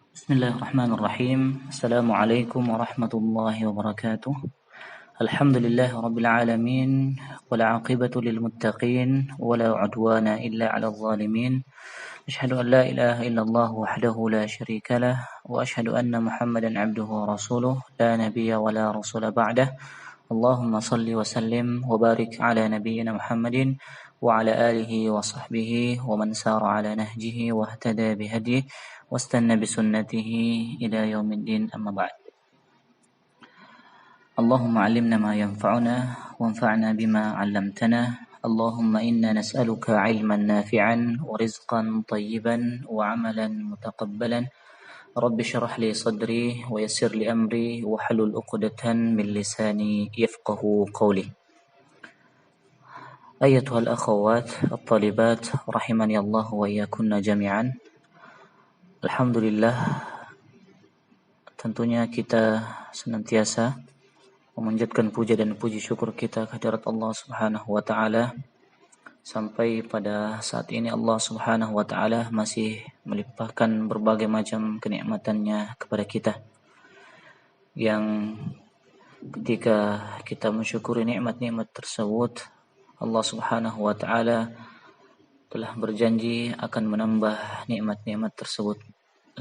Bismillahirrahmanirrahim. Assalamualaikum warahmatullahi wabarakatuh. Alhamdulillah rabbil alamin wal 'aqibatu lil muttaqin wala 'udwana illa 'alal zalimin. Asyhadu an la ilaha illallah wahdahu la syarika lah wa asyhadu anna Muhammadan 'abduhu wa rasuluh la nabiyya wa la rasula ba'dah. Allahumma shalli wa sallim wa barik ala nabiyyina Muhammadin wa ala alihi wa sahbihi wa man sara ala nahjihi wa ihtada bihadihi واستنى بسنته إلى يوم الدين أما بعد. اللهم علمنا ما ينفعنا وانفعنا بما علمتنا. اللهم إنا نسألك علما نافعا ورزقا طيبا وعملا متقبلا. رب اشرح لي صدري ويسر لي أمري واحلل عقدة من لساني يفقه قولي. أيتها الأخوات الطالبات رحمني الله وإياكن جميعا. Alhamdulillah, tentunya kita senantiasa memanjatkan puja dan puji syukur kita kehadirat Allah Subhanahu wa taala sampai pada saat ini Allah Subhanahu wa taala masih melimpahkan berbagai macam kenikmatannya kepada kita, yang ketika kita mensyukuri nikmat-nikmat tersebut, Allah Subhanahu wa taala telah berjanji akan menambah nikmat-nikmat tersebut.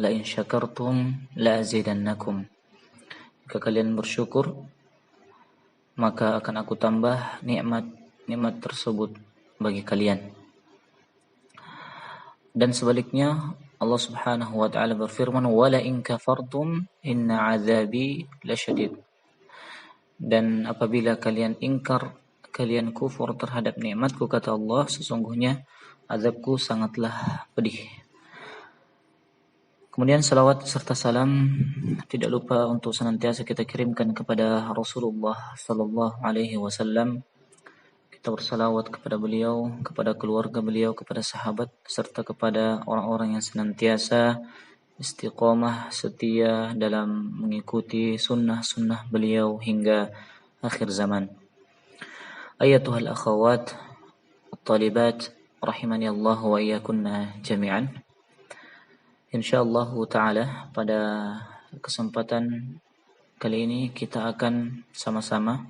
La in syakartum la azidannakum. Jika kalian bersyukur, maka akan aku tambah nikmat-nikmat tersebut bagi kalian. Dan sebaliknya, Allah Subhanahu wa taala berfirman, "Wa la in kafartum inna 'adzabi lasyadid." Dan apabila kalian ingkar, kalian kufur terhadap nikmatku, kata Allah, sesungguhnya azabku sangatlah pedih. Kemudian salawat serta salam tidak lupa untuk senantiasa kita kirimkan kepada Rasulullah sallallahu alaihi wasallam. Kita bersalawat kepada beliau, kepada keluarga beliau, kepada sahabat, serta kepada orang-orang yang senantiasa istiqomah setia dalam mengikuti sunnah-sunnah beliau hingga akhir zaman. Ayatuhal akhawat at-talibat rahimani Allah wa iyyakunna jami'an. Insyaallah ta'ala pada kesempatan kali ini kita akan sama-sama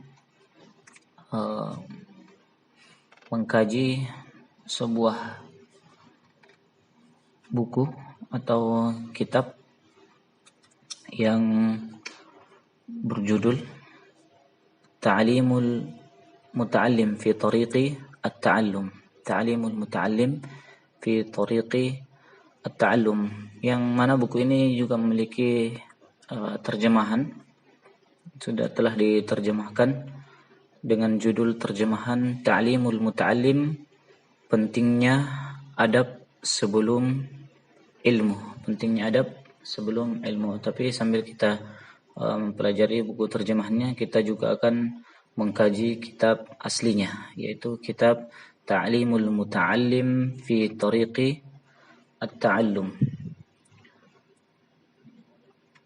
mengkaji sebuah buku atau kitab yang berjudul Ta'limul Muta'allim fi Tariqi At-Ta'allum. Ta'limul Muta'allim fi Tariqi At-Ta'allum, yang mana buku ini juga memiliki terjemahan, telah diterjemahkan dengan judul terjemahan Ta'limul Muta'allim, pentingnya adab sebelum ilmu. Pentingnya adab sebelum ilmu. Tapi sambil kita mempelajari buku terjemahannya, kita juga akan mengkaji kitab aslinya, yaitu kitab Ta'limul Muta'allim fi Tariqi At-Ta'allum,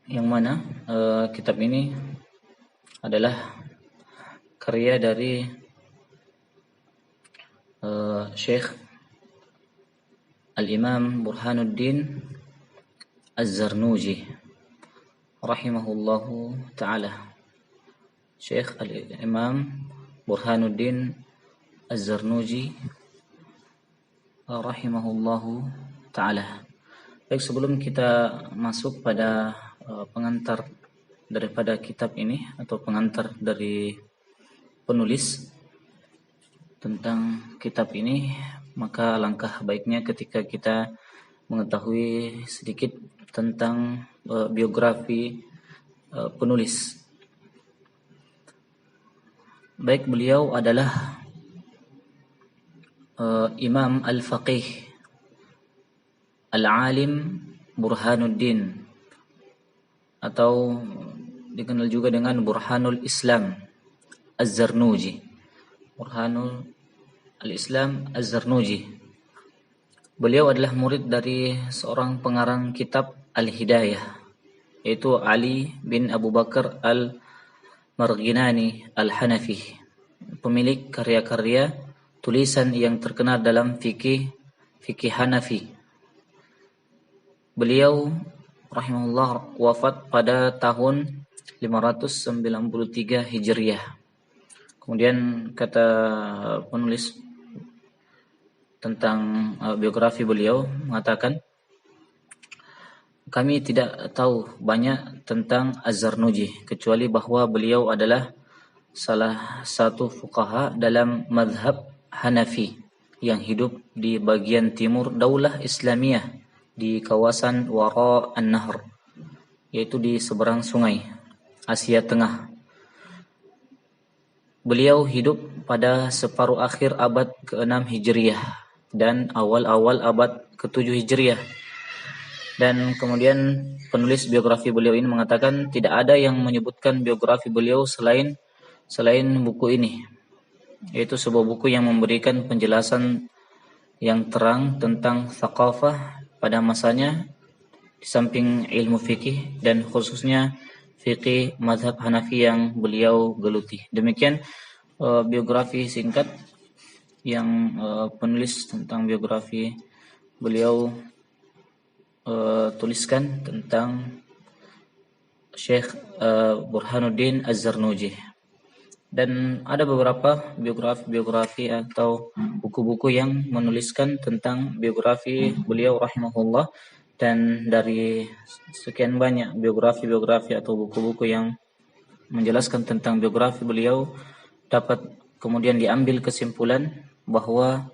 yang mana kitab ini adalah karya dari Syekh Al-Imam Burhanuddin Az-Zarnuji rahimahullahu ta'ala. Syekh Al-Imam Burhanuddin Az-Zarnuji rahimahullahu ta'ala. Baik, sebelum kita masuk pada pengantar daripada kitab ini atau pengantar dari penulis tentang kitab ini, maka langkah baiknya ketika kita mengetahui sedikit tentang biografi penulis. Baik, beliau adalah Imam Al-Faqih Al-Alim Burhanuddin, atau dikenal juga dengan Burhanul Islam Az-Zarnuji. Burhanul Al-Islam Az-Zarnuji. Beliau adalah murid dari seorang pengarang kitab Al-Hidayah, yaitu Ali bin Abu Bakar Al-Marghinani Al-Hanafi, pemilik karya-karya tulisan yang terkenal dalam fikih Hanafi. Beliau rahimahullah wafat pada tahun 593 Hijriah. Kemudian kata penulis tentang biografi beliau mengatakan, kami tidak tahu banyak tentang Az-Zarnuji kecuali bahwa beliau adalah salah satu fuqaha dalam mazhab Hanafi yang hidup di bagian timur Daulah Islamiyah di kawasan Wara an-Nahr, yaitu di seberang sungai, Asia Tengah. Beliau hidup pada separuh akhir abad ke-6 Hijriah dan awal-awal abad ke-7 Hijriah. Dan kemudian penulis biografi beliau ini mengatakan tidak ada yang menyebutkan biografi beliau selain buku ini, yaitu sebuah buku yang memberikan penjelasan yang terang tentang thaqafah pada masanya di samping ilmu fikih dan khususnya fikih mazhab Hanafi yang beliau geluti. Demikian biografi singkat yang penulis tentang biografi beliau tuliskan tentang Syekh Burhanuddin Az-Zarnuji. Dan ada beberapa biografi atau buku-buku yang menuliskan tentang biografi beliau rahimahullah, dan dari sekian banyak biografi atau buku-buku yang menjelaskan tentang biografi beliau dapat kemudian diambil kesimpulan bahwa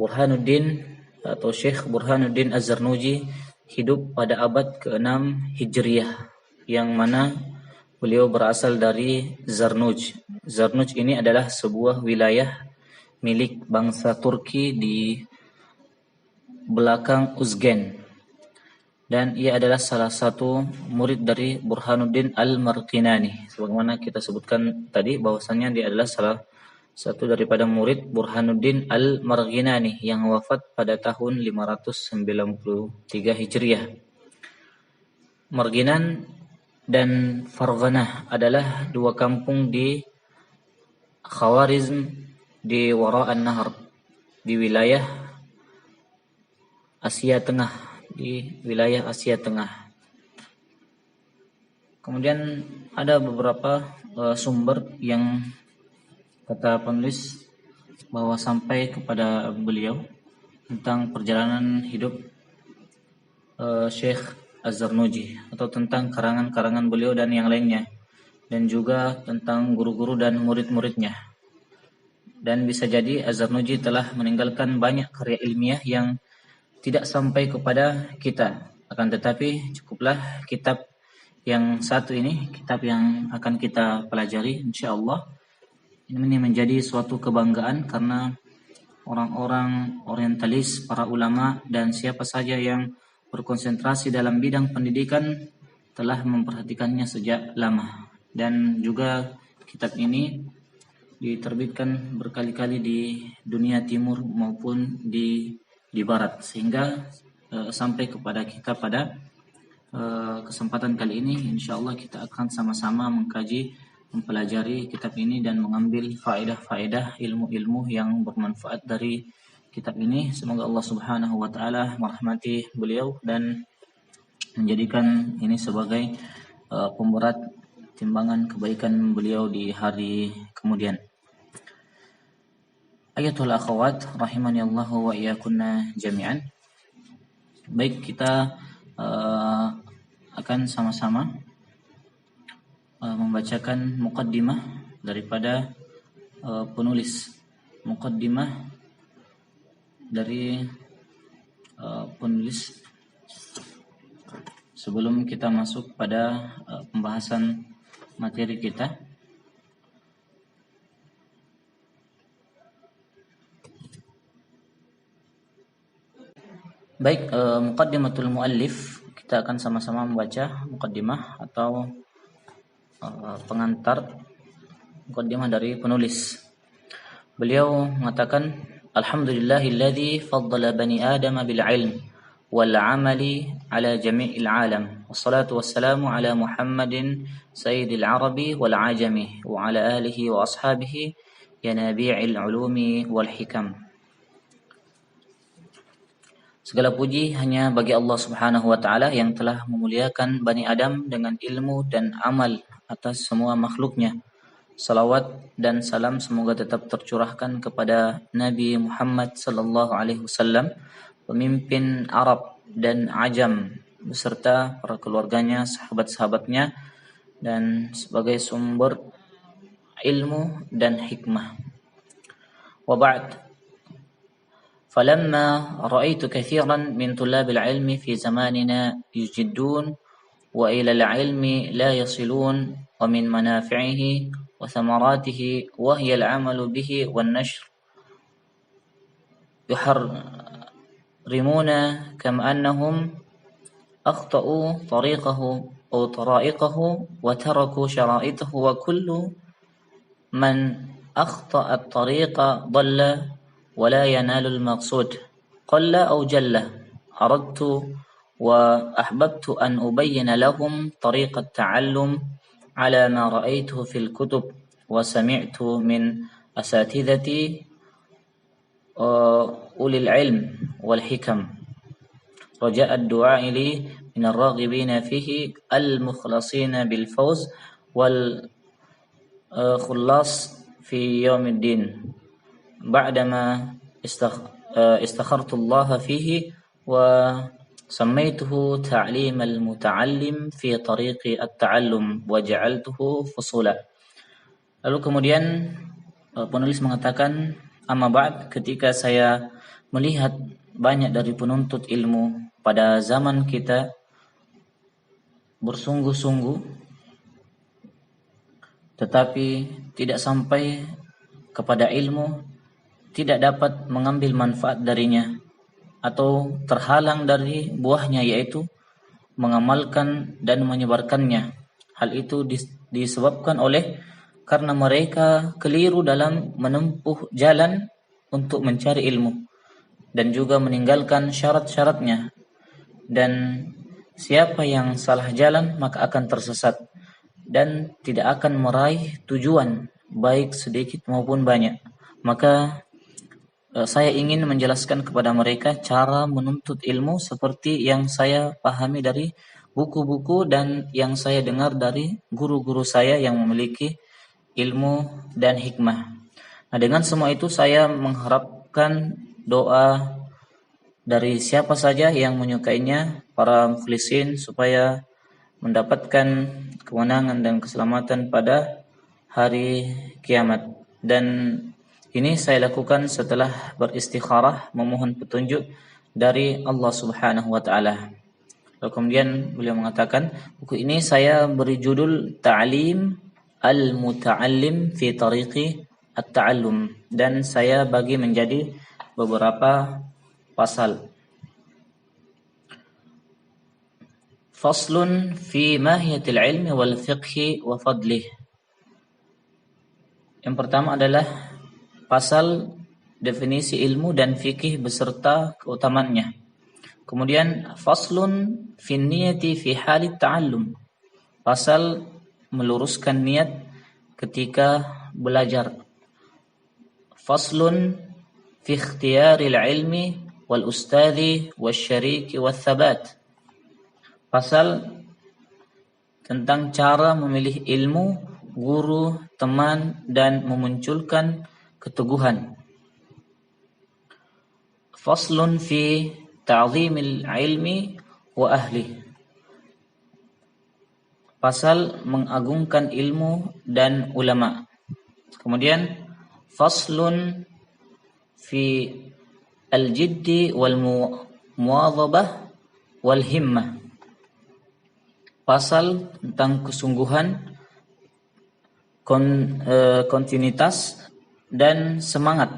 Burhanuddin atau Syekh Burhanuddin Az-Zarnuji hidup pada abad ke-6 Hijriah, yang mana beliau berasal dari Zarnuj. Zarnuj ini adalah sebuah wilayah milik bangsa Turki di belakang Uzgen, dan ia adalah salah satu murid dari Burhanuddin Al-Marqinani. Sebagaimana kita sebutkan tadi bahwasannya dia adalah salah satu daripada murid Burhanuddin Al-Marqinani yang wafat pada tahun 593 Hijriah. Marginan dan Farghanah adalah dua kampung di Khawarizm di Wara an-Nahr, di wilayah Asia Tengah, Kemudian ada beberapa sumber yang kata penulis bahwa sampai kepada beliau tentang perjalanan hidup Syekh Az-Zarnuji, atau tentang karangan-karangan beliau dan yang lainnya, dan juga tentang guru-guru dan murid-muridnya. Dan bisa jadi Az-Zarnuji telah meninggalkan banyak karya ilmiah yang tidak sampai kepada kita. Akan tetapi cukuplah kitab yang satu ini, kitab yang akan kita pelajari insyaallah. Ini menjadi suatu kebanggaan karena orang-orang orientalis, para ulama dan siapa saja yang berkonsentrasi dalam bidang pendidikan telah memperhatikannya sejak lama. Dan juga kitab ini diterbitkan berkali-kali di dunia timur maupun di barat, sehingga sampai kepada kita pada kesempatan kali ini insyaallah kita akan sama-sama mempelajari kitab ini dan mengambil faedah-faedah ilmu-ilmu yang bermanfaat dari kitab ini. Semoga Allah Subhanahu wa taala merahmati beliau dan menjadikan ini sebagai pemberat timbangan kebaikan beliau di hari kemudian. Ayatul akhwat rahimani Allah wa iyyakunna jami'an. Baik, kita akan sama-sama membacakan muqaddimah daripada penulis. Muqaddimah dari penulis sebelum kita masuk pada pembahasan materi kita. Baik, muqaddimatul muallif, kita akan sama-sama membaca muqaddimah atau pengantar muqaddimah dari penulis. Beliau mengatakan, alhamdulillahilladzi faddala bani adama bil ilm wal amali ala jami'il alam, wassalatu wassalamu ala Muhammadin sayyidil arabi wal ajami wa ala alihi wa ashabihi yanabi'il ulumi wal hikam. Segala puji hanya bagi Allah Subhanahu wa taala yang telah memuliakan Bani Adam dengan ilmu dan amal atas semua makhluknya. Salawat dan salam semoga tetap tercurahkan kepada Nabi Muhammad sallallahu alaihi wasallam, pemimpin Arab dan Ajam beserta para keluarganya, sahabat-sahabatnya dan sebagai sumber ilmu dan hikmah. Wa ba'd. فلما رأيت كثيرا من طلاب العلم في زماننا يجدون وإلى العلم لا يصلون ومن منافعه وثمراته وهي العمل به والنشر يحرمون كما أنهم أخطأوا طريقه أو طرائقه وتركوا شرائطه وكل من أخطأ الطريق ضل ولا ينال المقصود قل أو جل أردت وأحببت أن أبين لهم طريق التعلم على ما رأيته في الكتب وسمعت من أساتذتي أولي العلم والحكم رجاء الدعاء لي من الراغبين فيه المخلصين بالفوز والخلاص في يوم الدين بعدما استخرت الله فيه وسميته تعليم المتعلم في طريق التعلم وجعلته فصولا. Lalu kemudian penulis mengatakan, amma ba'd, ketika saya melihat banyak dari penuntut ilmu pada zaman kita bersungguh-sungguh tetapi tidak sampai kepada ilmu, tidak dapat mengambil manfaat darinya atau terhalang dari buahnya, yaitu mengamalkan dan menyebarkannya. Hal itu disebabkan karena mereka keliru dalam menempuh jalan untuk mencari ilmu dan juga meninggalkan syarat-syaratnya. Dan siapa yang salah jalan maka akan tersesat dan tidak akan meraih tujuan baik sedikit maupun banyak. Maka saya ingin menjelaskan kepada mereka cara menuntut ilmu seperti yang saya pahami dari buku-buku dan yang saya dengar dari guru-guru saya yang memiliki ilmu dan hikmah. Nah, dengan semua itu saya mengharapkan doa dari siapa saja yang menyukainya, para mukhlisin, supaya mendapatkan kemenangan dan keselamatan pada hari kiamat. Dan ini saya lakukan setelah beristikharah memohon petunjuk dari Allah Subhanahu wa taala. Lalu kemudian beliau mengatakan, buku ini saya beri judul Ta'lim al-Muta'allim fi Tariqi at-Ta'allum, dan saya bagi menjadi beberapa pasal. Faslun fi mahiyatil ilmi wal fiqhi wa fadlih. Yang pertama adalah pasal definisi ilmu dan fikih beserta keutamannya. Kemudian faslun fi niyati fi halit ta'allum. Pasal meluruskan niat ketika belajar. Faslun fi ikhtiyaril ilmi wal ustadhi wasyariki wal thabat. Pasal tentang cara memilih ilmu, guru, teman, dan memunculkan keteguhan. Faslun fi ta'zimil ilmi wa ahli. Pasal mengagungkan ilmu dan ulama. Kemudian faslun fi al-jiddi wal muwadhabah wal himmah. Pasal tentang kesungguhan, kontinuitas dan semangat.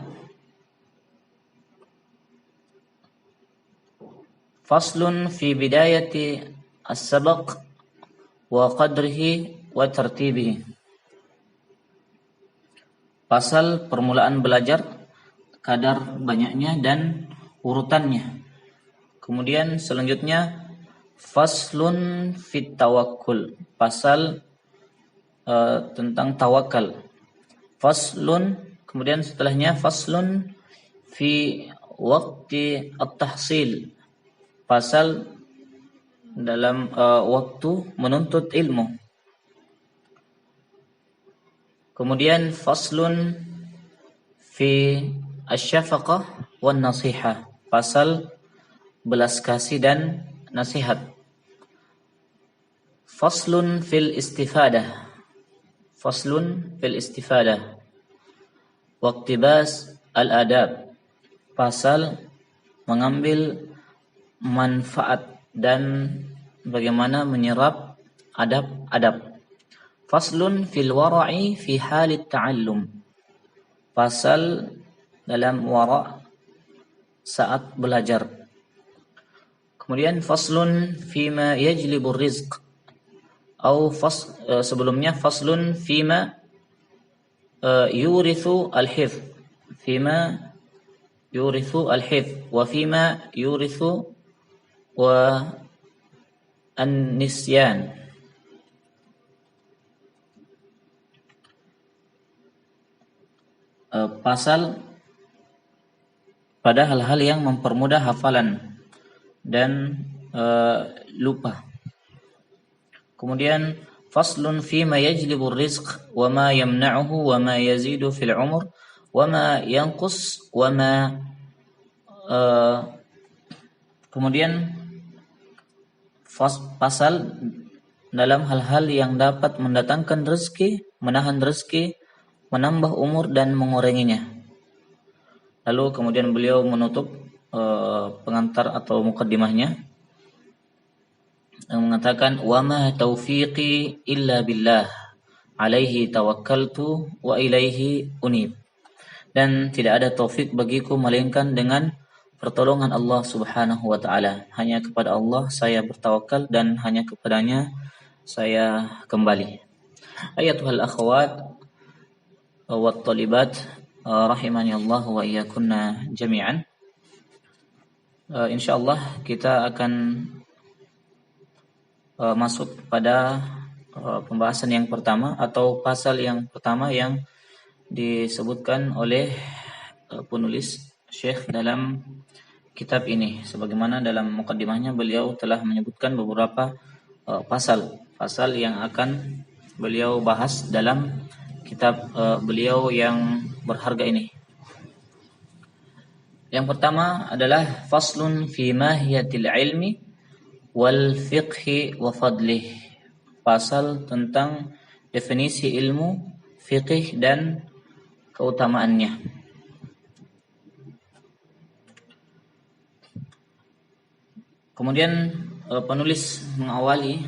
Faslun fi bidayati as-sabaq wa qadrihi wa tartibihi. Pasal permulaan belajar, kadar banyaknya dan urutannya. Kemudian selanjutnya faslun fit tawakkul, pasal tentang tawakal. Faslun, kemudian setelahnya faslun fi waqti at-tahsil, Fasal dalam waktu menuntut ilmu. Kemudian faslun fi asy-syafaqah wan nasihah. Pasal belas kasih dan nasihat. Faslun fil istifadah. Faslun fil istifadah. Waqtibas al-adab. Pasal mengambil manfaat dan bagaimana menyerap adab-adab. Faslun fil wara'i fi halit ta'allum. Pasal dalam wara' saat belajar. Kemudian faslun fima yajlibur rizq. Atau sebelumnya faslun fima yurithu al-hifz. Fima yurithu al-hifz wa fima yurithu wa an-nisyan. Pasal pada hal-hal yang mempermudah hafalan dan lupa. Kemudian faslun fima yajlibur rizq wa ma yamna'uhu wa ma yazidu fil umur wa ma yanqus wa ma kemudian pasal dalam hal-hal yang dapat mendatangkan rezeki, menahan rezeki, menambah umur dan menguranginya. Lalu kemudian beliau menutup pengantar atau mukaddimahnya yang mengatakan wa ma taufiqi illa billah alaihi tawakkaltu wa ilaihi unib. Dan tidak ada taufik bagiku melainkan dengan pertolongan Allah Subhanahu wa taala. Hanya kepada Allah saya bertawakal dan hanya kepadanya saya kembali. Ayatul akhwat wa talibat rahimani Allah wa iyyakunna jami'an. Insyaallah kita akan masuk pada pembahasan yang pertama atau pasal yang pertama yang disebutkan oleh penulis Syekh dalam kitab ini. Sebagaimana dalam mukaddimahnya beliau telah menyebutkan beberapa pasal yang akan beliau bahas dalam kitab beliau yang berharga ini. Yang pertama adalah faslun fi mahiyatil ilmi wal fiqhi wa fadlih. Pasal tentang definisi ilmu, fiqih dan keutamaannya. Kemudian penulis mengawali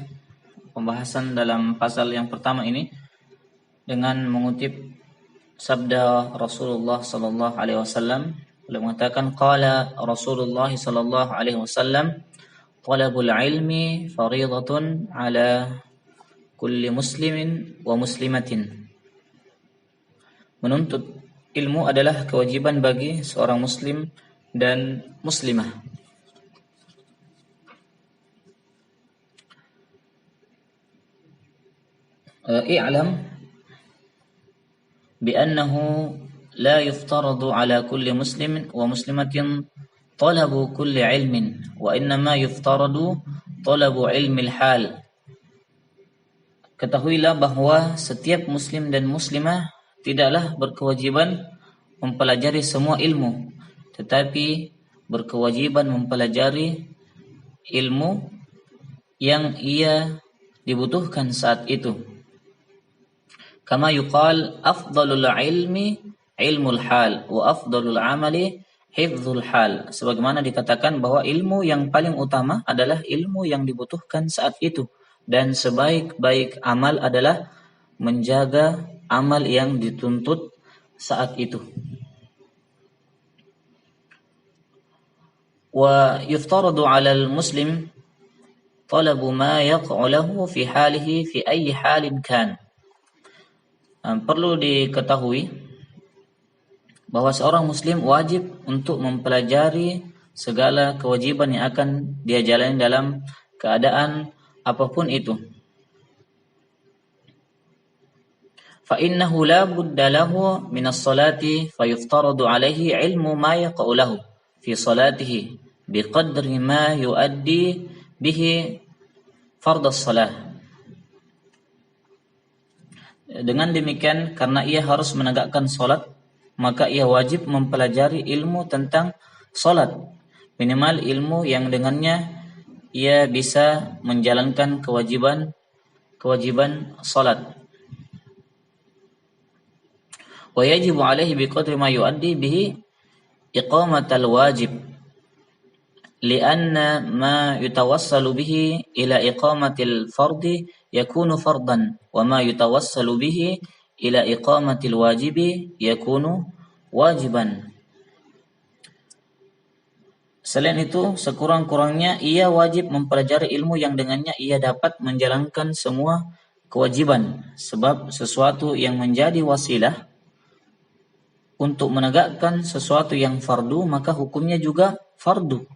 pembahasan dalam pasal yang pertama ini dengan mengutip sabda Rasulullah sallallahu alaihi wasallam. Beliau mengatakan qala Rasulullah sallallahu alaihi wasallam talabul ilmi fariidatun ala kulli muslimin wa muslimatin. Menuntut ilmu adalah kewajiban bagi seorang muslim dan muslimah. I'lam بأنه لا يفترض على كل مسلم ومسلمة طلب كل علم وإنما يفترض طلب علم الحال. Ketahuilah bahwa setiap muslim dan muslimah tidaklah berkewajiban mempelajari semua ilmu, tetapi berkewajiban mempelajari ilmu yang ia dibutuhkan saat itu. Kama yuqal afdalul ilmi ilmul hal wa afdalul amali hifdzul hal. Sebagaimana dikatakan bahwa ilmu yang paling utama adalah ilmu yang dibutuhkan saat itu, dan sebaik-baik amal adalah menjaga amal yang dituntut saat itu. Wa yuftaradu 'alal muslim talabu ma yaq'u lahu fi halihi fi ayyi halin kan. Perlu diketahui bahwa seorang muslim wajib untuk mempelajari segala kewajiban yang akan dia jalani dalam keadaan apapun itu. Fa innahu la budda lahu min as-salati fa yuftaradu alaihi ilmu ma yaqa'u lahu fi salatihi biqadri ma yuaddi bihi fardhas shalah. Dengan demikian, karena ia harus menegakkan salat, maka ia wajib mempelajari ilmu tentang salat, minimal ilmu yang dengannya ia bisa menjalankan kewajiban salat. Wa yajibu alaihi biqadri ma yuaddi bihi iqamatal wajib, lianna ma yutawassalu bihi ila iqamatil fardi yakunu fardan, wa ma yutawassalu bihi ila iqamatil wajibi yakunu wajiban. Selain itu, sekurang-kurangnya ia wajib mempelajari ilmu yang dengannya ia dapat menjalankan semua kewajiban, sebab sesuatu yang menjadi wasilah untuk menegakkan sesuatu yang fardu, maka hukumnya juga fardu.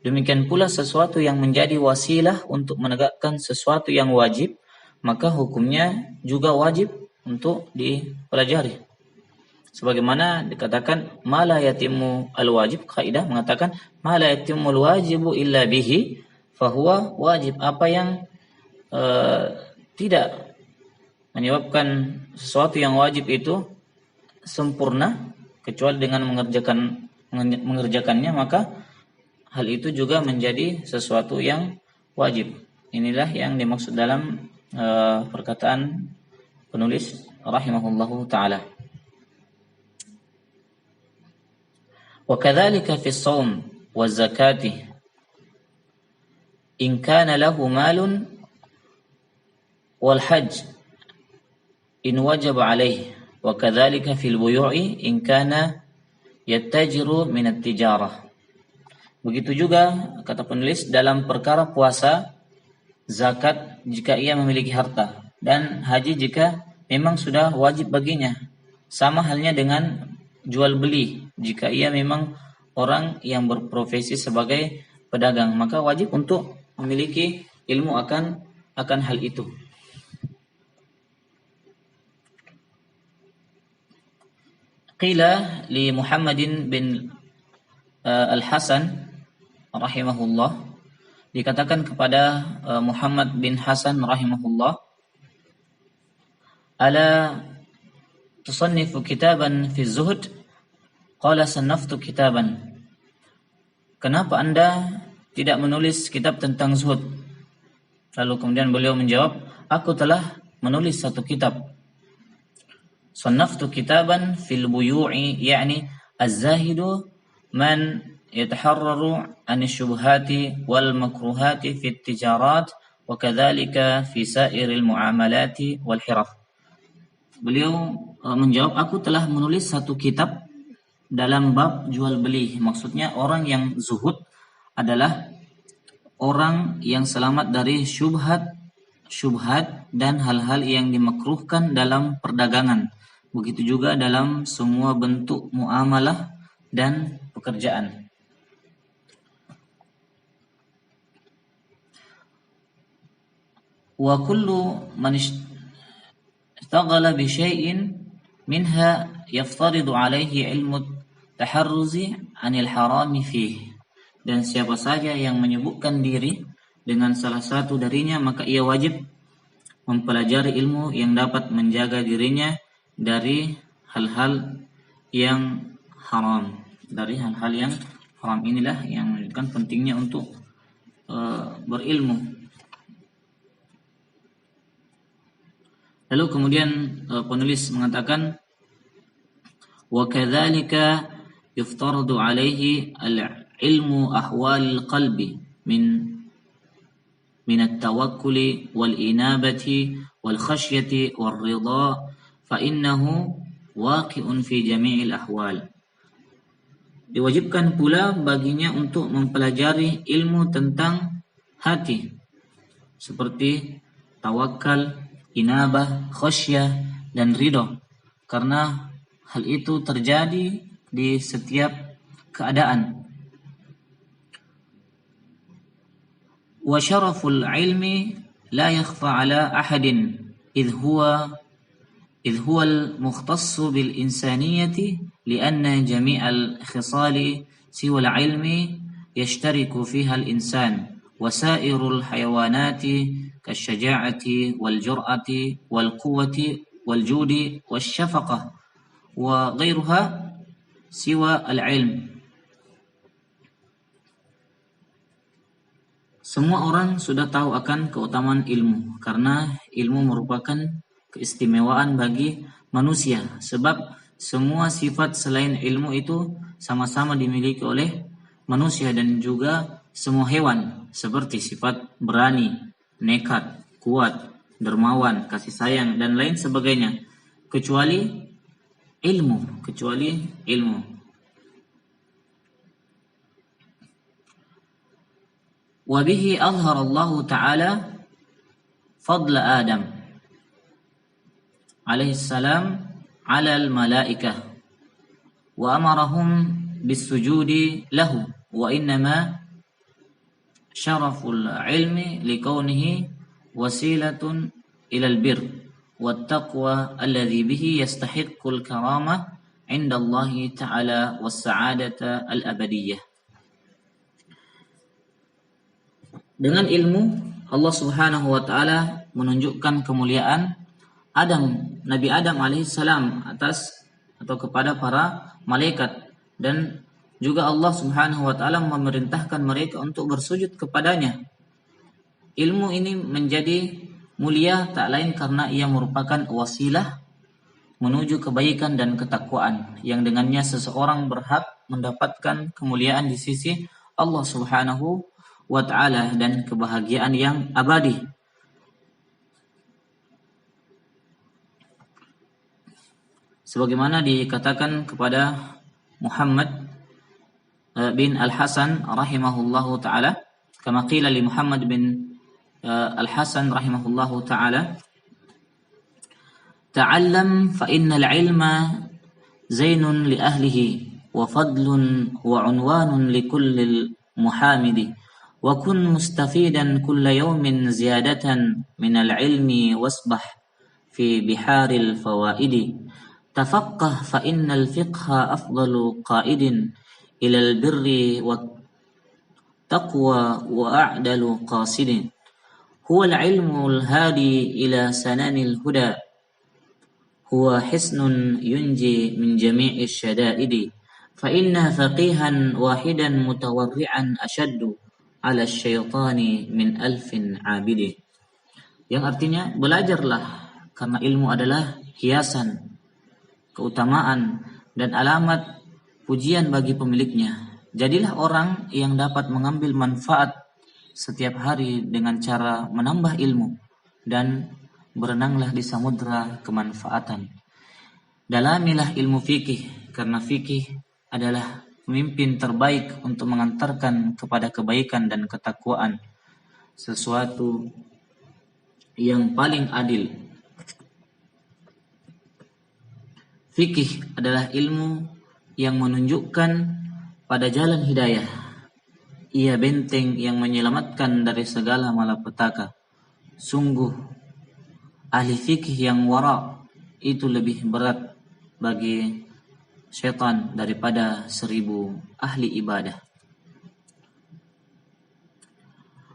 Demikian pula sesuatu yang menjadi wasilah untuk menegakkan sesuatu yang wajib, maka hukumnya juga wajib untuk dipelajari. Sebagaimana dikatakan ma la yatimmu al-wajib, kaidah mengatakan ma la yatimmul wajibu illa bihi fahuwa wajib. Apa yang tidak menyebabkan sesuatu yang wajib itu sempurna kecuali dengan mengerjakannya, maka hal itu juga menjadi sesuatu yang wajib. Inilah yang dimaksud dalam perkataan penulis rahimahullahu ta'ala. Wa kadzalika fi shaum wa zakati in kana lahu malun wal hajj in wajaba alaihi, wa kadzalika fil buyu'i in kana yattajiru min at-tijarah. Begitu juga kata penulis dalam perkara puasa, zakat jika ia memiliki harta, dan haji jika memang sudah wajib baginya. Sama halnya dengan jual beli, jika ia memang orang yang berprofesi sebagai pedagang, maka wajib untuk memiliki ilmu akan hal itu. Qila li Muhammadin bin Al-Hasan rahimahullah, dikatakan kepada Muhammad bin Hasan rahimahullah, ala tusannifu kitaban fi zuhud? Qala sannaftu kitaban. Kenapa Anda tidak menulis kitab tentang zuhud? Lalu kemudian beliau menjawab, aku telah menulis satu kitab. Sannaftu kitaban fil buyu'i, yakni az-zahidu man yataharraru an syubhati wal makruhati fi tijarat wa kadzalika fi sairil muamalati wal hiraf. Beliau menjawab, aku telah menulis satu kitab dalam bab jual beli. Maksudnya orang yang zuhud adalah orang yang selamat dari syubhat dan hal-hal yang dimakruhkan dalam perdagangan. Begitu juga dalam semua bentuk muamalah dan pekerjaan. Wa kullu man ishtaghala bi syai'in minha yaftaridu alaihi ilmu taharruzi anil harami fihi. Dan siapa saja yang menyibukkan diri dengan salah satu darinya, maka ia wajib mempelajari ilmu yang dapat menjaga dirinya dari hal-hal yang haram. Dari hal-hal yang haram inilah yang menunjukkan pentingnya untuk berilmu. Lalu kemudian penulis mengatakan, wa kadzalika yuftaradu alaihi al-ilmu ahwalil qalbi min at-tawakkuli wal inabati wal khasyati wal ridha fa innahu waqi'un fi jami'il ahwal. Diwajibkan pula baginya untuk mempelajari ilmu tentang hati, seperti tawakal, inabah, khasyah, dan ridha, karena hal itu terjadi di setiap keadaan. Wa syaraful ilmi la yakhfa ala ahadin idh huwa al-mukhtassu bil insaniyati lianna jami'al khisali siwal ilmi يشترك فيها الإنسان وسائر الحيوانات كالشجاعة والجرأة والقوة والجود والشفقة وغيرها سوى العلم. Semua orang sudah tahu akan keutamaan ilmu, karena ilmu merupakan keistimewaan bagi manusia, sebab semua sifat selain ilmu itu sama-sama dimiliki oleh manusia dan juga semua hewan, seperti sifat berani, nekat, kuat, dermawan, kasih sayang, dan lain sebagainya, kecuali ilmu. وبه أظهر الله تعالى فضل آدم عليه السلام على الملائكة وأمرهم بالسجود له، وإنما شرف العلم لكونه وسيلة إلى البر والتقوى الذي به يستحق الكرامة عند الله تعالى والسعادة الأبدية. Dengan ilmu Allah Subhanahu wa taala menunjukkan kemuliaan Nabi Adam alaihissalam atas atau kepada para malaikat, dan juga Allah Subhanahu wa taala memerintahkan mereka untuk bersujud kepadanya. Ilmu ini menjadi mulia tak lain karena ia merupakan wasilah menuju kebaikan dan ketakwaan yang dengannya seseorang berhak mendapatkan kemuliaan di sisi Allah Subhanahu wa ta'ala dan kebahagiaan yang abadi. Sebagaimana dikatakan kepada Muhammad bin Al-Hasan rahimahullahu ta'ala, kama qila li Muhammad bin Al-Hasan rahimahullahu ta'ala, ta'allam fa innal ilma zainun li ahlihi wa fadlun wa unwanun li kullil muhamidi وكن مستفيدا كل يوم زيادة من العلم واصبح في بحار الفوائد تفقه فإن الفقه أفضل قائد إلى البر والتقوى وأعدل قاصد هو العلم الهادي إلى سنان الهدى هو حسن ينجي من جميع الشدائد فإن فقيها واحدا متورعا أشد ala syaitani min alfin abidi, yang artinya belajarlah karena ilmu adalah hiasan, keutamaan dan alamat pujian bagi pemiliknya. Jadilah orang yang dapat mengambil manfaat setiap hari dengan cara menambah ilmu, dan berenanglah di samudra kemanfaatan. Dalamilah ilmu fikih, karena fikih adalah pemimpin terbaik untuk mengantarkan kepada kebaikan dan ketakwaan, sesuatu yang paling adil. Fikih adalah ilmu yang menunjukkan pada jalan hidayah. Ia benteng yang menyelamatkan dari segala malapetaka. Sungguh ahli fikih yang wara itu lebih berat bagi syaitan daripada 1000 ahli ibadah.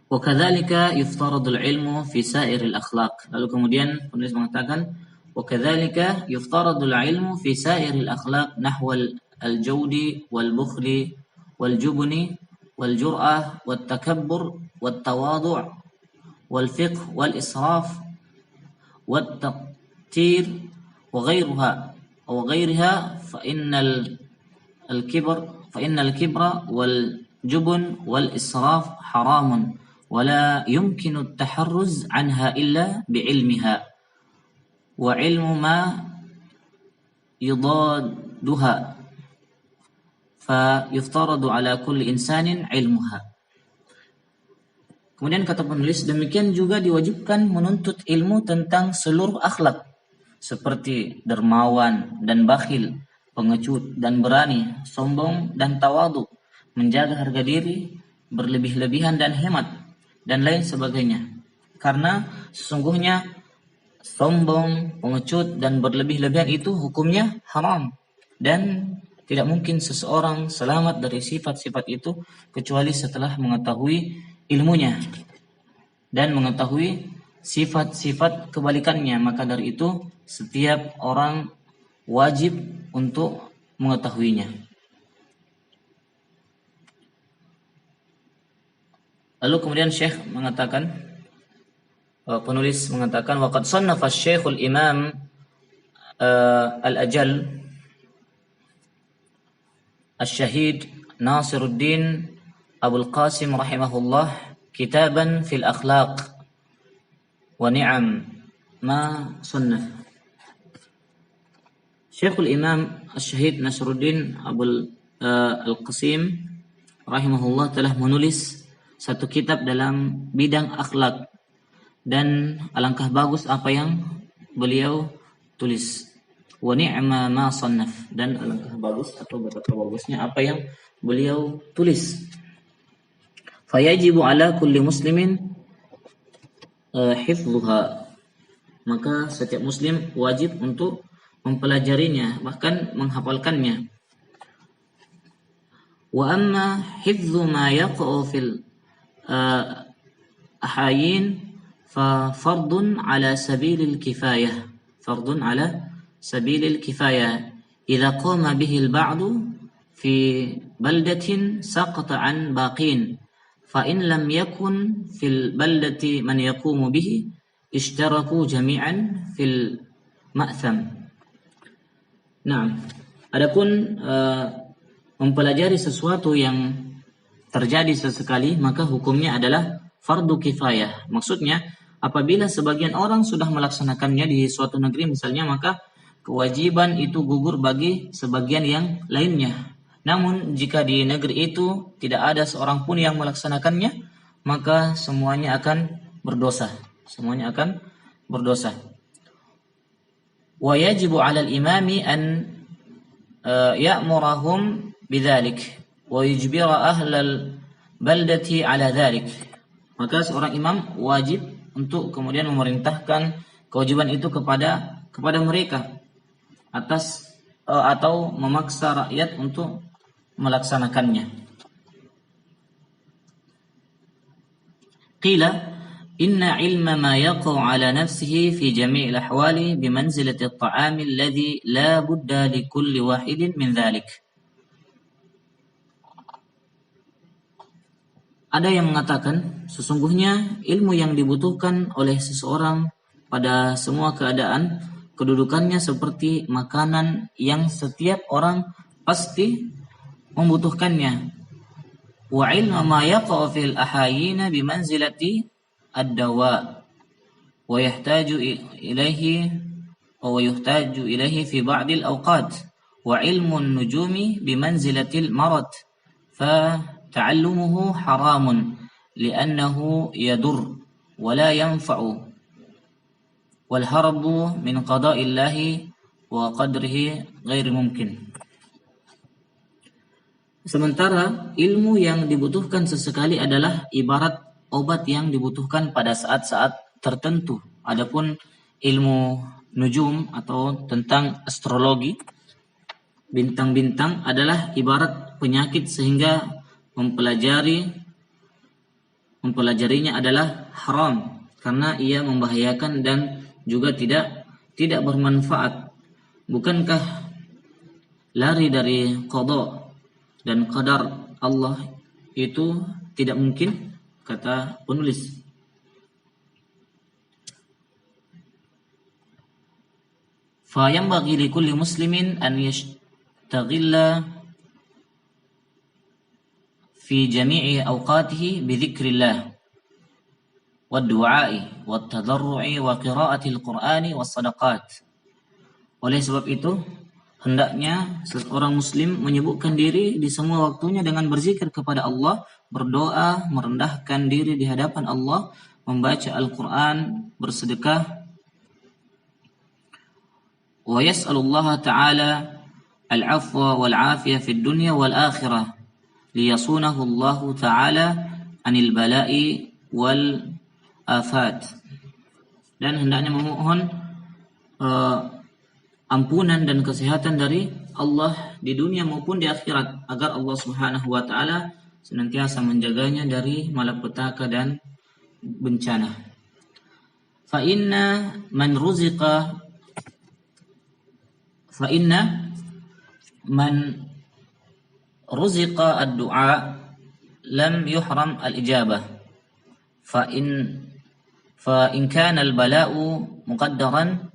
Wa kadzalika yuftaradul ilmu fi sa'iril akhlaq. Lalu kemudian penulis mengatakan wa kadzalika yuftaradul ilmu fi sa'iril akhlaq nahwal al-jawdi wal bukhli wal jubni wal jur'ah wat takabbur wat tawadu' wal fiqh wal israf wat taqtir wa ghairuha وغيرها فإن الكبر والجبن والإسراف حرام ولا يمكن التحرز عنها إلا بعلمها وعلم ما يضادها فيفترض على كل إنسان علمها. Kemudian kata penulis, demikian juga diwajibkan menuntut ilmu tentang seluruh akhlak, seperti dermawan dan bakhil, pengecut dan berani, sombong dan tawadu, menjaga harga diri, berlebih-lebihan dan hemat, dan lain sebagainya. Karena sesungguhnya sombong, pengecut, dan berlebih-lebihan itu hukumnya haram, dan Tidak mungkin seseorang selamat dari sifat-sifat itu kecuali setelah mengetahui ilmunya dan mengetahui sifat-sifat kebalikannya. Maka dari itu setiap orang wajib untuk mengetahuinya. Lalu kemudian Syekh mengatakan, penulis mengatakan, waqad sannafa Syekhul Imam Al-Ajal Asy-Syahid Nasiruddin Abul Qasim rahimahullah kitaban fil akhlaq wa ni'am ma sunnah. Syekhul Imam Asy-Syahid Nasiruddin Abul Al-Qasim rahimahullah telah menulis satu kitab dalam bidang akhlak, dan alangkah bagus apa yang beliau tulis. Wa ni'ma ma sannaf, dan alangkah bagus atau betapa bagusnya apa yang beliau tulis. Fayajibu ala kulli muslimin hifdhuha, maka setiap muslim wajib untuk mempelajarinya, bahkan menghafalkannya. Wa amma hifdhu ma yaqa'u fil ahayin fa fardun ala sabilil kifayah, fardun ala sabilil kifayah idza qama bihi al-ba'du fi baldatin saqata an baqin fa in lam yakun fil baldati man yaqumu bihi ishtaraku jami'an fil ma'tham. Nah, adapun mempelajari sesuatu yang terjadi sesekali, maka hukumnya adalah fardu kifayah. Maksudnya, apabila sebagian orang sudah melaksanakannya di suatu negeri misalnya, maka kewajiban itu gugur bagi sebagian yang lainnya. Namun jika di negeri itu tidak ada seorang pun yang melaksanakannya, maka semuanya akan berdosa. Semuanya akan berdosa. Wa yajibu 'alal imami an ya'murahum bidzalik wa yujbira ahlal baldati 'ala dzalik. Maka seorang imam wajib untuk kemudian memerintahkan kewajiban itu kepada mereka atas atau memaksa rakyat untuk melaksanakannya. Qila inna ilma ma yaqa'u 'ala nafsihi fi jami'il ahwali bimanzilati at-ta'ami alladhi la budda li kulli wahidin min dhalik. Ada yang mengatakan sesungguhnya ilmu yang dibutuhkan oleh seseorang pada semua keadaan kedudukannya seperti makanan yang setiap orang pasti membutuhkannya. Wa ilmu ma yaqa'u fil ahayina bimanzilati ad-dawa wa yahtaju ilaihi fi ba'dil awqat wa ilmu an-nujumi bimanzilati al-marad fa ta'allumuhu haramun li'annahu yadur wa la yanfa'u wal harbu min qada'illahi wa qadrihi ghair mumkin. Sementara ilmu yang dibutuhkan sesekali adalah ibarat obat yang dibutuhkan pada saat-saat tertentu. Adapun ilmu nujum atau tentang astrologi, bintang-bintang adalah ibarat penyakit sehingga mempelajarinya adalah haram karena ia membahayakan dan juga tidak bermanfaat. Bukankah lari dari qada dan qadar Allah itu tidak mungkin, kata penulis. Fa yanbaghi likulli muslimin an yashtaghilla fi jami'i awqatihi bi dzikrillah wad du'a'i wat tadarru'i wa qira'atil qur'ani was sadaqat. Oleh sebab itu hendaknya seorang muslim menyibukkan diri di semua waktunya dengan berzikir kepada Allah, berdoa, merendahkan diri di hadapan Allah, membaca Al-Qur'an, bersedekah. Wa yas'alullaha ta'ala al-'afwa wal 'afiyah fid dunya wal akhirah liyasunahu Allah ta'ala anil bala'i wal afat. Dan hendaknya memohon ampunan dan kesehatan dari Allah di dunia maupun di akhirat, agar Allah Subhanahu wa taala senantiasa menjaganya dari malapetaka dan bencana. Fa inna man ruziqa ad-du'a lam yuhram al-ijabah. Fa in kana al-bala'u muqaddaran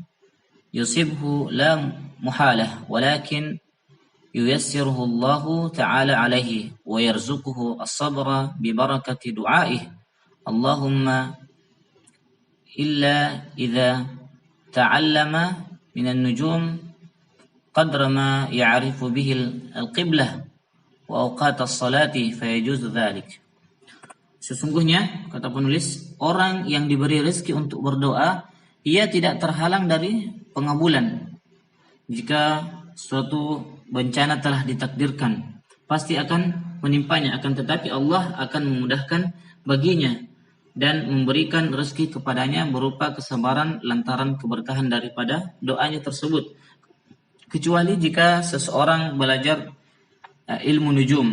yusibhu la muhalah walakin yuyassiruhu Allah ta'ala alaihi wa yarzuquhu as-sabra bi barakati du'aihi. Allahumma illa idza ta'allama min an-nujum qadra ma ya'rifu bihi al-qiblah wa awqat as-salati fayajuzu dhalik. Sesungguhnya, kata penulis, orang yang diberi rezeki untuk berdoa, ia tidak terhalang dari pengabulan. Jika suatu bencana telah ditakdirkan, pasti akan menimpanya, akan tetapi Allah akan memudahkan baginya dan memberikan rezeki kepadanya berupa kesabaran lantaran keberkahan daripada doanya tersebut. Kecuali jika seseorang belajar ilmu nujum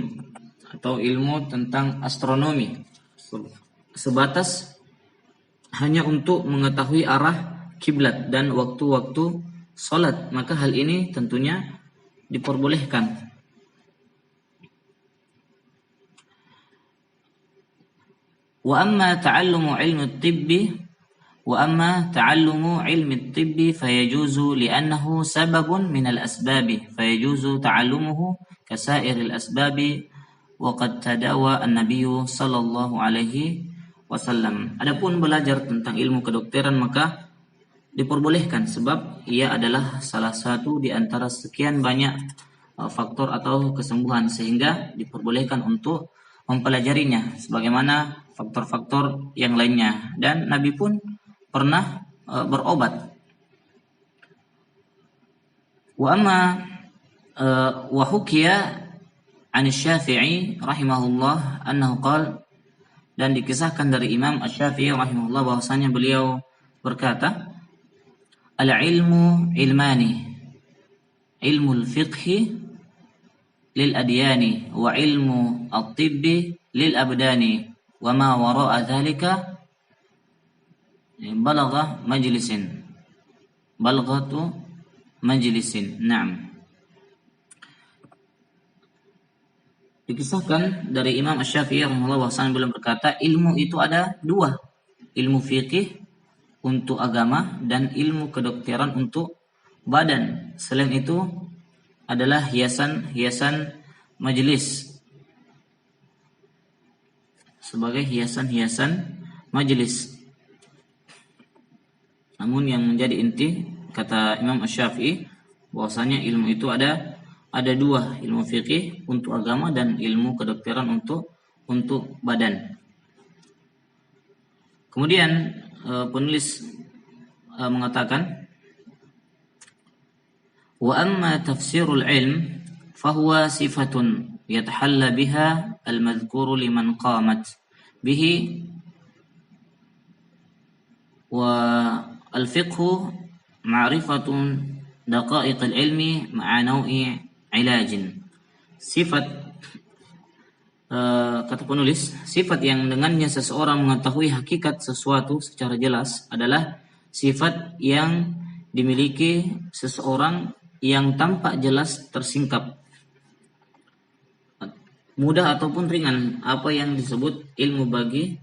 atau ilmu tentang astronomi sebatas hanya untuk mengetahui arah kiblat dan waktu-waktu salat, maka hal ini tentunya diperbolehkan. Wa amma ta'allumu ilmi at-tibbi fayajuzu li'annahu sababun min al-asbabi fayajuzu ta'allumuhu kasairil asbabi wa qad tadawa an-nabiy sallallahu alaihi wasallam. Adapun belajar tentang ilmu kedokteran maka diperbolehkan sebab ia adalah salah satu di antara sekian banyak faktor atau kesembuhan, sehingga diperbolehkan untuk mempelajarinya sebagaimana faktor-faktor yang lainnya, dan Nabi pun pernah berobat. Wa amma wa hukiya an Syafi'i rahimahullah annahu qala, dan dikisahkan dari Imam Asy-Syafi'i rahimahullah bahwasanya beliau berkata, al-ilmu ilmani, ilmu al-fiqhi lil adyani wa ilmu at-tibbi lil abdani wa ma wara'a dzalika balaghatu majlisin. Naam. Dikisahkan dari Imam Asy-Syafi'i rahimahullah bahwasanya beliau berkata, ilmu itu ada dua, ilmu fikih untuk agama dan ilmu kedokteran untuk badan. Selain itu adalah hiasan majelis, sebagai hiasan majelis. Namun yang menjadi inti, kata Imam Asy-Syafi'i, bahwasanya ilmu itu ada dua, ilmu fikih untuk agama dan ilmu kedokteran untuk badan. Kemudian penulis mengatakan, wa amma tafsirul ilm fahuwa sifatun yatahalla biha al-madhkuru liman qamat bihi wa al-fiqhu ma'rifatun daqa'iq al-ilmi ma'a naw'i ilajin. Sifat kata penulis, sifat yang dengannya seseorang mengetahui hakikat sesuatu secara jelas adalah sifat yang dimiliki seseorang yang tampak jelas tersingkap, mudah ataupun ringan apa yang disebut ilmu bagi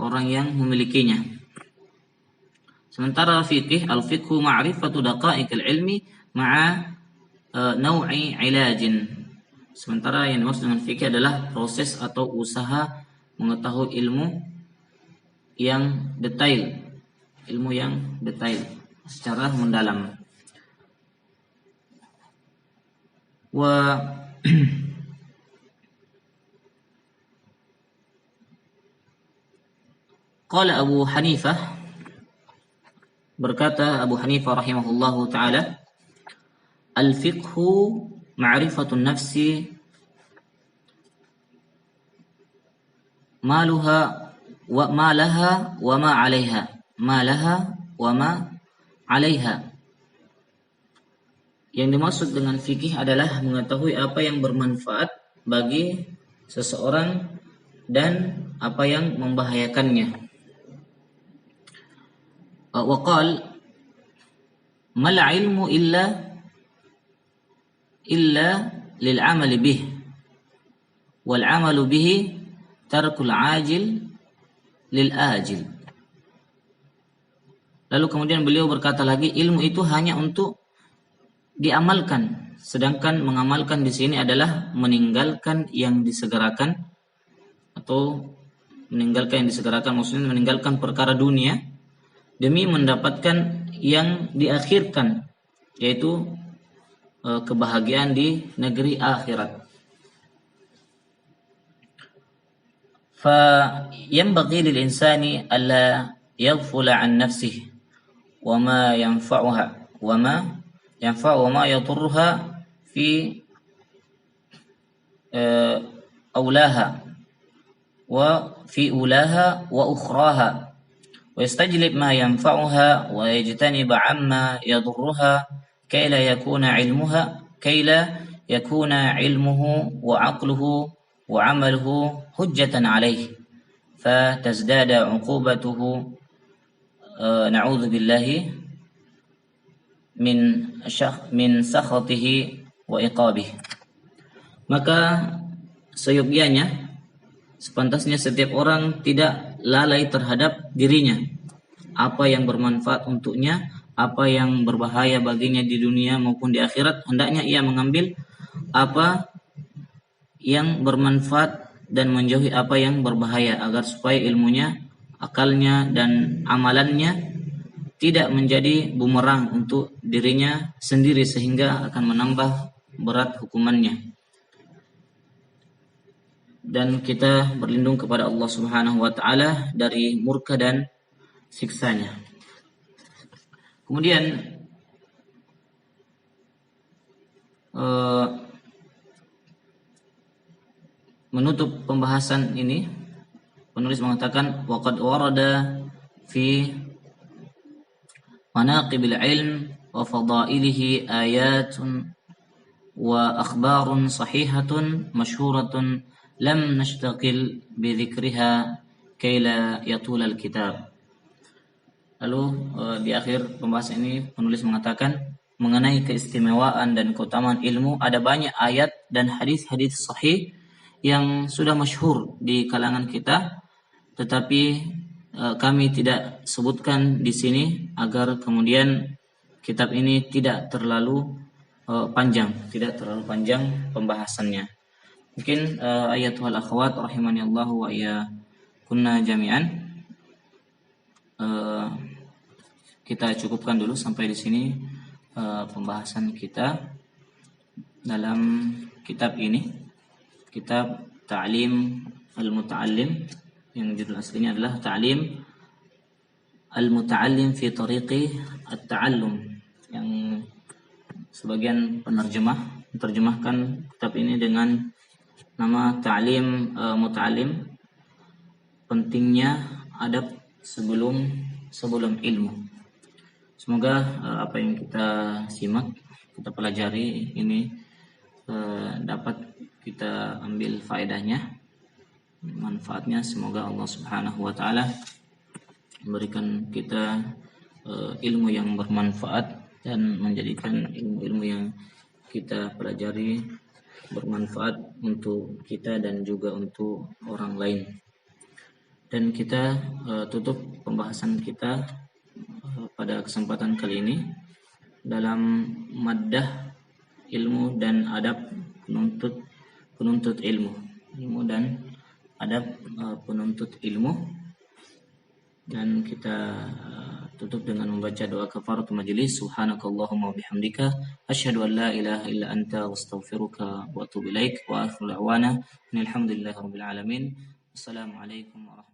orang yang memilikinya. Sementara fikih, al-fiqhu ma'rifatu daqa'iqil ilmi ma'a naw'i ilajin. Sementara yang dimaksud dengan fikih adalah proses atau usaha mengetahui ilmu yang detail, secara mendalam. Wa qala Abu Hanifah, berkata Abu Hanifah rahimahullahu taala, al-fiqhu ma'rifatun nafsi malaha wa ma laha wa ma 'alaiha, Yang dimaksud dengan fikih adalah mengetahui apa yang bermanfaat bagi seseorang dan apa yang membahayakannya. Waqal mal ilmu illa lil amali bih wal amalu bihi tarkul ajil lil ajil. Lalu kemudian beliau berkata lagi, ilmu itu hanya untuk diamalkan, sedangkan mengamalkan di sini adalah meninggalkan yang disegerakan, atau meninggalkan yang disegerakan maksudnya meninggalkan perkara dunia demi mendapatkan yang diakhirkan, yaitu kebahagiaan di negeri akhirat. Fa yanbaghi lil insani alla yaghfula an nafsihi wa ma yanfa'uha wa ma yadurruha fi أولاها وفي أولاها وأخراها ويستجلب ما ينفعها ويجتنب عما يضرها كي لا يكون علمه وعقله وعمله حجة عليه فتزداد عقوبته نعوذ بالله من سخطه وإقابه. Maka seyogyanya, sepantasnya setiap orang tidak lalai terhadap dirinya, apa yang bermanfaat untuknya, apa yang berbahaya baginya di dunia maupun di akhirat. Hendaknya ia mengambil apa yang bermanfaat dan menjauhi apa yang berbahaya, agar supaya ilmunya, akalnya, dan amalannya tidak menjadi bumerang untuk dirinya sendiri sehingga akan menambah berat hukumannya. Dan kita berlindung kepada Allah Subhanahu wa taala dari murka dan siksanya. Kemudian menutup pembahasan ini, penulis mengatakan waqad warada fi manaqibil ilm wa fadailihi ayatun wa akhbarun sahihatun masyhuratun lam nashtaqil bidzikriha kaila yatul al-kitab. Lalu di akhir pembahasan ini penulis mengatakan mengenai keistimewaan dan keutamaan ilmu, ada banyak ayat dan hadis-hadis sahih yang sudah masyhur di kalangan kita, tetapi kami tidak sebutkan di sini agar kemudian kitab ini tidak terlalu panjang pembahasannya. Mungkin ayatul akhwat rahimani Allah wa iyyakunna jami'an, kita cukupkan dulu sampai di sini pembahasan kita dalam kitab ini, kitab Ta'lim al-Muta'allim, yang judul aslinya adalah Ta'lim al-Muta'allim fi Tariqi at-Ta'allum, yang sebagian penerjemah menerjemahkan kitab ini dengan nama Ta'lim Muta'allim, pentingnya adab sebelum ilmu. Semoga apa yang kita simak, kita pelajari ini dapat kita ambil faedahnya, manfaatnya. Semoga Allah Subhanahu wa taala memberikan kita ilmu yang bermanfaat dan menjadikan ilmu-ilmu yang kita pelajari bermanfaat untuk kita dan juga untuk orang lain. Dan kita tutup pembahasan kita pada kesempatan kali ini dalam maddah ilmu dan adab penuntut ilmu dan adab penuntut ilmu. Dan kita tutup dengan membaca doa kafaratul majelis. Subhanakallahumma wa bihamdika asyhadu an la ilaha illa anta astaghfiruka wa atubu ilaik wa akhiru da'wana alhamdulillahirabbil alamin. Assalamualaikum warahmatullahi wabarakatuh.